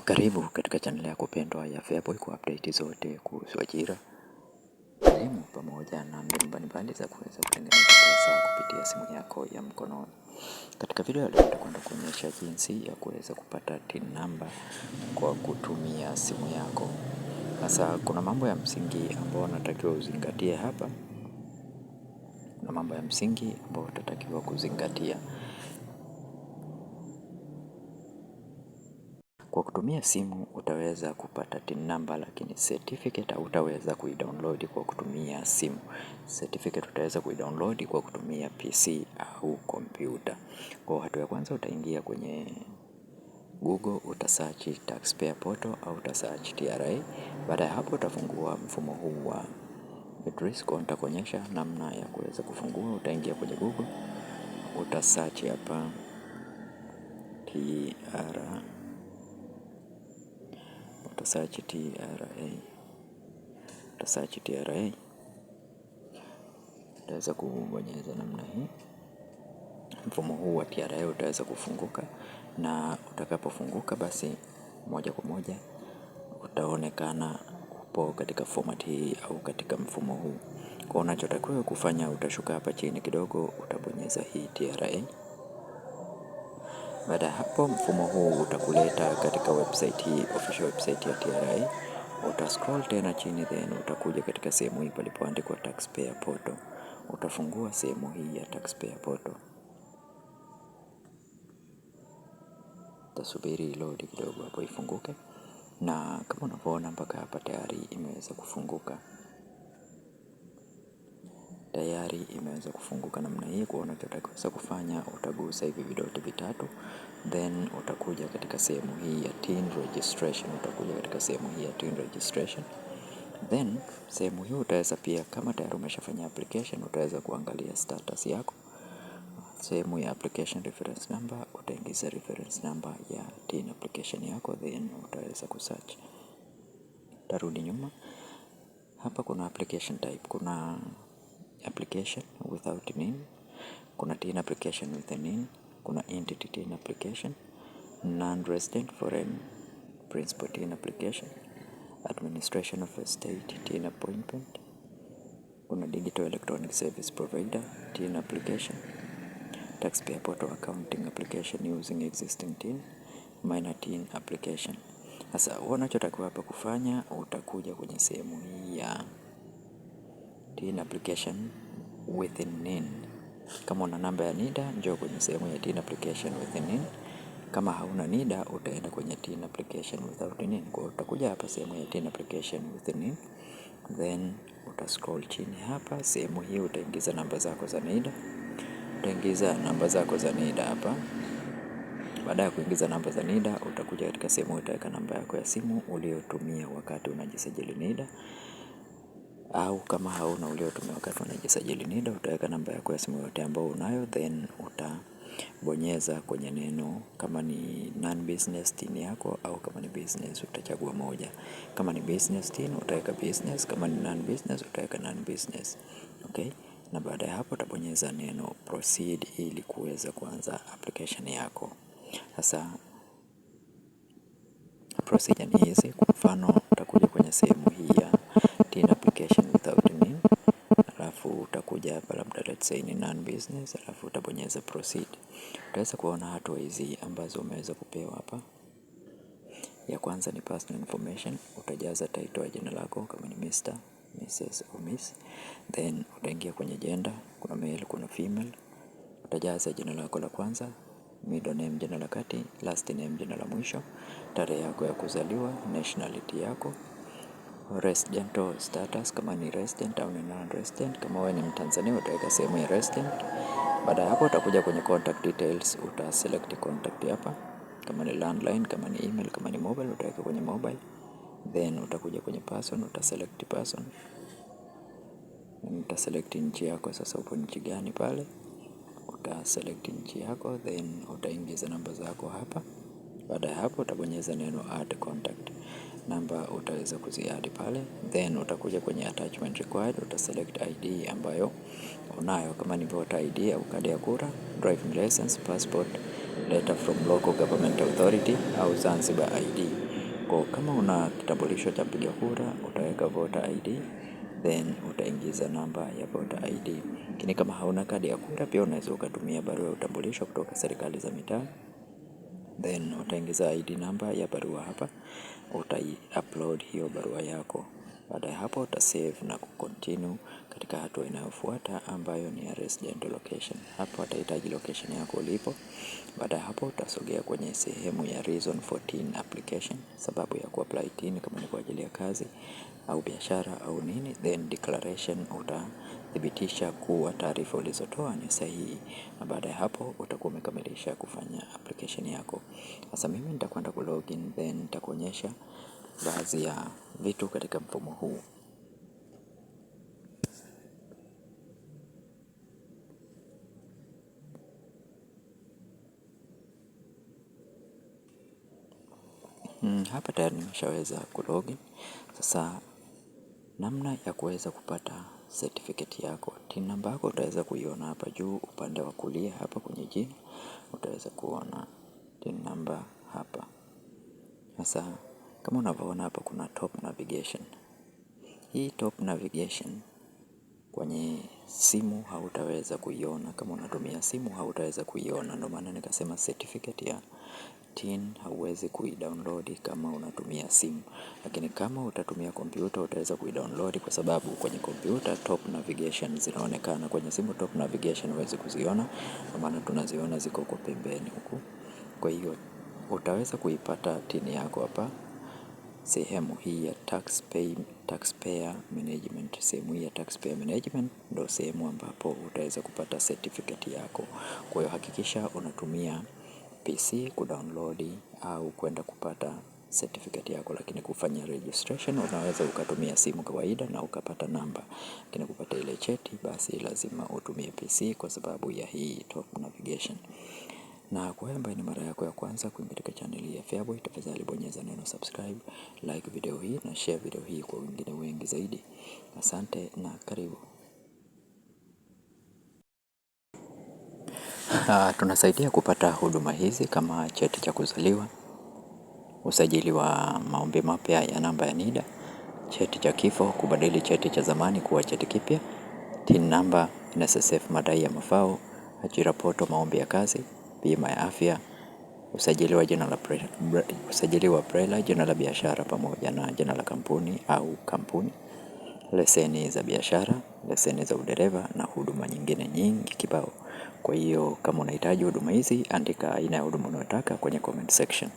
Karibu katika channel yako pendwa ya Feaboy kwa update zote kuhusu ajira, elimu pamoja na mbinu mbalimbali za kuweza kutengeneza pesa kupitia simu yako ya mkononi. Katika video ya leo nitakwenda kuonyesha jinsi ya kuweza kupata TIN number kwa kutumia simu yako. Sasa kuna mambo ya msingi ambayo unatakiwa uzingatie hapa. Kuna mambo ya msingi ambayo utatakiwa kuzingatia. Kwa kutumia simu utaweza kupata TIN number, lakini certificate utaweza kuidownload kwa kutumia simu. Certificate utaweza kuidownload kwa kutumia PC au kompyuta. Kwa hatua ya kwanza utaingia kwenye Google, utasearch taxpayer portal au utasearch TRA. Baada ya hapo utafungua mfumo huu wa address. Kwa nitakuonyesha namna ya kuweza kufungua. Utaingia kwenye Google, utasearch hapa TRA. Utasearch TRA, utaweza kubonyeza namna hii. Mfumo huu wa TRA utaweza kufunguka, na utakapofunguka basi moja kwa moja utaonekana upo katika format hii au katika mfumo huu. Kwa unachotakiwa kufanya, utashuka hapa chini kidogo, utabonyeza hii TRA. Baada hapo mfumo huu utakuleta katika website hii, official website ya TRA. Utascroll tena chini, then utakuja katika sehemu hii palipoandikwa taxpayer portal. Utafungua sehemu hii ya taxpayer portal. Utasubiri load kidogo hapo ifunguke, na kama unavyoona mpaka hapa tayari imeweza kufunguka. Tayari imeweza kufunguka namna hii. Kwa unachotakiwa kufanya, utagusa hivi vidoti vitatu, then utakuja katika sehemu hii ya TIN registration. Then sehemu hii utaweza pia, kama tayari umeshafanya application, utaweza kuangalia status yako. Sehemu ya application reference number, utaingiza reference number ya TIN application yako, then utaweza kusearch. Tarudi nyuma. Hapa kuna application type, kuna application without NIN, kuna TIN application with a NIN, kuna entity TIN application, non-resident foreign principal TIN application, administration of a state TIN appointment, kuna digital electronic service provider TIN application, taxpayer portal accounting application using existing TIN, minor TIN application. Sasa unachotakiwa hapa kufanya, utakuja kwenye sehemu hii ya TIN application with NIN. Kama una namba ya NIDA, njoo kwenye sehemu ya TIN application with NIN. Kama hauna NIDA, utaenda kwenye TIN application without NIN. Kwa utakuja hapa sehemu ya TIN application with NIN, then utascroll chini hapa. Sehemu hii utaingiza namba zako za NIDA. Utaingiza namba zako za NIDA hapa. Baada ya kuingiza namba za NIDA, utakuja katika sehemu utaweka namba yako ya simu uliotumia wakati unajisajili NIDA, au kama hauna uliotumia wakati unajisajili NIDA, utaweka namba yako ya simu yote ambayo unayo, then utabonyeza kwenye neno, kama ni non business TIN yako au kama ni business utachagua moja. Kama ni business TIN utaweka business, kama ni non business utaweka non business. Okay? Na baada ya hapo utabonyeza neno proceed ili kuweza kuanza application yako. Sasa procedure ni hizi. Kwa mfano utakuja kwenye sehemu hii ya TIN application without NIN, alafu utakuja hapa labda let's say ni non business, alafu utabonyeza proceed. Utaweza kuona hatua hizi ambazo umeweza kupewa hapa. Ya kwanza ni personal information. Utajaza title ya jina lako kama ni Mr, Mrs au Miss, then utaingia kwenye gender, kuna male, kuna female. Utajaza jina lako la kwanza, middle name jina la kati, last name jina la mwisho, tarehe yako ya kuzaliwa, nationality yako, residential status kama ni resident au ni non-resident. Kama wewe ni Mtanzania utaweka sehemu ya resident. Baada ya hapo utakuja kwenye contact details, utaselect contact hapa. Kama ni landline, kama ni email, kama ni mobile utaweka kwenye mobile. Then utakuja kwenye person, utaselect person. Utaselect nchi yako, sasa upo nchi gani pale. Utaselect nchi yako, then utaingiza namba zako hapa. Baada ya hapo utabonyeza neno add contact. Namba utaweza kuziadi pale, then utakuja kwenye attachment required, utaselect ID ambayo unayo, kama ni voter ID au kadi ya kura, driving license, passport, letter from local government authority au Zanzibar ID. Kwa kama una kitambulisho cha mpiga kura, utaweka voter ID, then utaingiza namba ya voter ID. Lakini kama hauna kadi ya kura, pia unaweza ukatumia barua ya utambulisho kutoka serikali za mitaa, then utaingiza ID namba ya barua hapa, utai-upload hiyo barua yako. Baada ya hapo utasave na kucontinue katika hatua inayofuata ambayo ni ya resident location. Hapo utahitaji location yako ulipo. Baada ya hapo utasogea kwenye sehemu ya reason for TIN application, sababu ya kuapply TIN kama ni kwa ajili ya kazi au biashara au nini, then declaration utathibitisha kuwa taarifa ulizotoa ni sahihi, na baada ya hapo utakuwa umekamilisha kufanya application yako. Sasa mimi nitakwenda ku login, then nitakuonyesha baadhi ya vitu katika mfumo huu. Hapa tayari nimeshaweza ku login. Sasa namna ya kuweza kupata certificate yako, TIN namba yako utaweza kuiona hapa juu upande wa kulia hapa kwenye jina, utaweza kuona TIN namba hapa. Sasa kama unavyoona hapa kuna top navigation. Hii top navigation kwenye simu hautaweza kuiona, kama unatumia simu hautaweza kuiona. Ndio maana nikasema certificate ya TIN hauwezi kuidownload kama unatumia simu, lakini kama utatumia kompyuta utaweza kuidownload, kwa sababu kwenye kompyuta top navigation zinaonekana. Kwenye simu top navigation huwezi kuziona, kwa maana tunaziona ziko huko pembeni huku. Kwa hiyo utaweza kuipata TIN yako hapa sehemu hii ya taxpayer management. Sehemu hii ya taxpayer management ndio sehemu ambapo utaweza kupata certificate yako. Kwa hiyo hakikisha unatumia PC kudownload au kwenda kupata certificate yako, lakini kufanya registration unaweza ukatumia simu kawaida na ukapata namba, lakini kupata ile cheti basi lazima utumie PC kwa sababu ya hii top navigation. Na kwa hiyo ambayo ni mara yako ya kwanza kuingia katika channel ya Feaboy, tafadhali bonyeza neno subscribe, like video hii na share video hii kwa wengine wengi zaidi. Asante na karibu. Tunasaidia kupata huduma hizi kama cheti cha kuzaliwa, usajili wa maombi mapya ya namba ya NIDA, cheti cha kifo, kubadili cheti cha zamani kuwa cheti kipya, TIN namba, NSSF madai ya mafao, ajira poto maombi ya kazi, bima ya afya, usajili wa BRELA, jina la biashara pamoja na jina la kampuni au kampuni, leseni za biashara, leseni za udereva na huduma nyingine nyingi kibao. Kwa hiyo kama unahitaji huduma hizi, andika aina ya huduma unayotaka kwenye comment section.